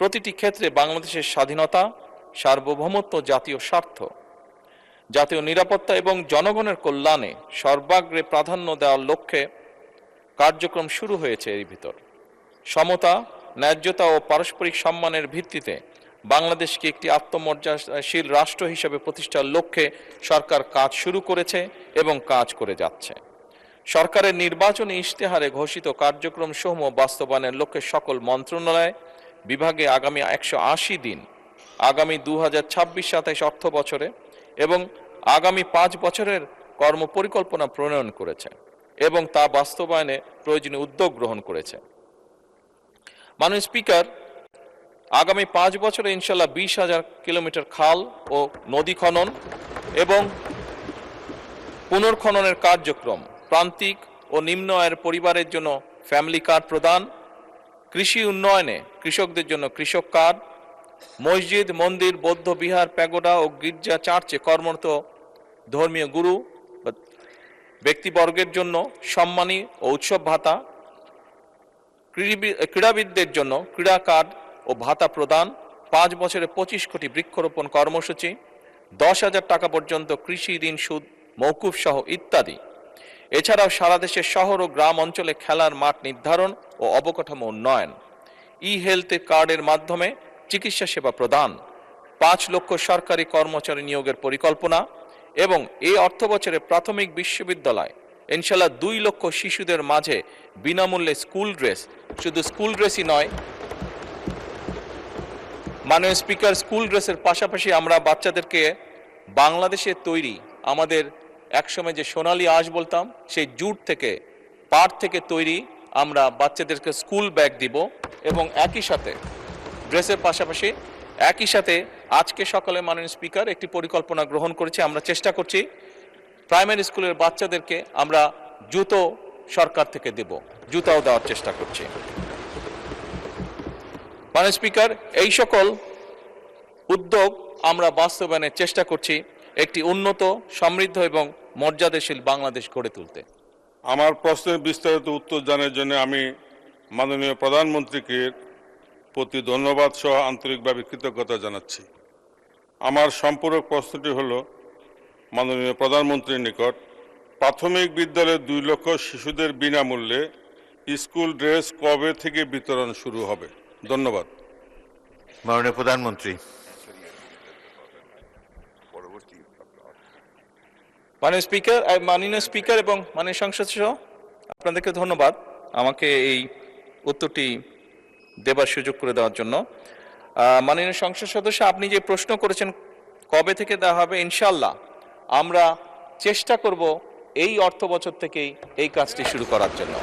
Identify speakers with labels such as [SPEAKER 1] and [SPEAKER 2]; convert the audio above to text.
[SPEAKER 1] প্রতিটি ক্ষেত্রে বাংলাদেশের স্বাধীনতা, সার্বভৌমত্ব, জাতীয় স্বার্থ, জাতীয় নিরাপত্তা এবং জনগণের কল্যাণে সর্বাগ্রে প্রাধান্য দেওয়ার লক্ষ্যে কার্যক্রম শুরু হয়েছে। এর ভিতর সমতা, ন্যায্যতা ও পারস্পরিক সম্মানের ভিত্তিতে বাংলাদেশকে একটি আত্মমর্যাদাশীল রাষ্ট্র হিসেবে প্রতিষ্ঠার লক্ষ্যে সরকার কাজ শুরু করেছে এবং কাজ করে যাচ্ছে। সরকারের নির্বাচনী ইশতেহারে ঘোষিত কার্যক্রম সমূহ বাস্তবায়নের লক্ষ্যে সকল মন্ত্রণালয় বিভাগে আগামী 180 দিন, আগামী 2026-27 অর্থ বছরে এবং আগামী 5 বছরের কর্মপরিকল্পনা প্রণয়ন করেছে এবং তা বাস্তবায়নে প্রয়োজনীয় উদ্যোগ গ্রহণ করেছে। মাননীয় স্পিকার, আগামী 5 বছরে ইনশাল্লাহ 20,000 কিলোমিটার খাল ও নদী খনন এবং পুনর্খননের কার্যক্রম, প্রান্তিক ও নিম্ন আয়ের পরিবারের জন্য ফ্যামিলি কার্ড প্রদান, কৃষি উন্নয়নে কৃষকদের জন্য কৃষক কার্ড, মসজিদ, মন্দির, বৌদ্ধ বিহার, প্যাগোডা ও গির্জা চার্চে কর্মরত ধর্মীয় গুরু ব্যক্তিবর্গের জন্য সম্মানী ও উৎসব ভাতা, ক্রীড়াবিদদের জন্য ক্রীড়া কার্ড ও ভাতা প্রদান, 5 বছরে 25 কোটি বৃক্ষরোপণ কর্মসূচি, 10,000 টাকা পর্যন্ত কৃষি ঋণ সুদ মওকুফ সহ ইত্যাদি। এছাড়াও সারা দেশের শহর ও গ্রাম অঞ্চলে খেলার মাঠ নির্ধারণ ও অবকাঠামো উন্নয়ন, হেলথ কার্ডের মাধ্যমে চিকিৎসা সেবা প্রদান, 5 লক্ষ সরকারি কর্মচারী নিয়োগের পরিকল্পনা এবং এই অর্থ বছরে প্রাথমিক বিশ্ববিদ্যালয় ইনশাল্লাহ 2 লক্ষ শিশুদের মাঝে বিনামূল্যে স্কুল ড্রেস, শুধু স্কুল ড্রেসই নয় মাননীয় স্পিকার, স্কুল ড্রেসের পাশাপাশি আমরা বাচ্চাদেরকে বাংলাদেশের তৈরি আমাদের একসময় যে সোনালী আঁশ বলতাম সেই জুট থেকে, পাট থেকে তৈরি আমরা বাচ্চাদেরকে স্কুল ব্যাগ দিব এবং একই সাথে ড্রেসের পাশাপাশি একই সাথে আজকে সকালে মাননীয় স্পিকার একটি পরিকল্পনা গ্রহণ করেছি। আমরা চেষ্টা করছি প্রাইমারি স্কুলের বাচ্চাদেরকে আমরা জুতো সরকার থেকে দেব, জুতাও দেওয়ার চেষ্টা করছি। মাননীয় স্পিকার, এই সকল উদ্যোগ আমরা বাস্তবায়নের চেষ্টা করছি একটি উন্নত, সমৃদ্ধ এবং মর্যাদাশীল বাংলাদেশ গড়ে তুলতে।
[SPEAKER 2] আমার প্রশ্নের বিস্তারিত উত্তর জানার জন্য আমি মাননীয় প্রধানমন্ত্রীকে প্রতি ধন্যবাদ সহ আন্তরিকভাবে কৃতজ্ঞতা জানাচ্ছি। আমার সম্পূরক প্রশ্নটি হল, মাননীয় প্রধানমন্ত্রীর নিকট প্রাথমিক বিদ্যালয়ের 2 লক্ষ শিশুদের বিনামূল্যে স্কুল ড্রেস কবে থেকে বিতরণ শুরু হবে? ধন্যবাদ।
[SPEAKER 3] মাননীয় প্রধানমন্ত্রী।
[SPEAKER 1] মাননীয় স্পিকার এবং মাননীয় সংসদ সহ আপনাদেরকে ধন্যবাদ আমাকে এই উত্তরটি দেবার সুযোগ করে দেওয়ার জন্য। মাননীয় সংসদ সদস্য, আপনি যে প্রশ্ন করেছেন কবে থেকে দেওয়া হবে, ইনশাল্লাহ আমরা চেষ্টা করব এই অর্থ বছর থেকেই এই কাজটি শুরু করার জন্য।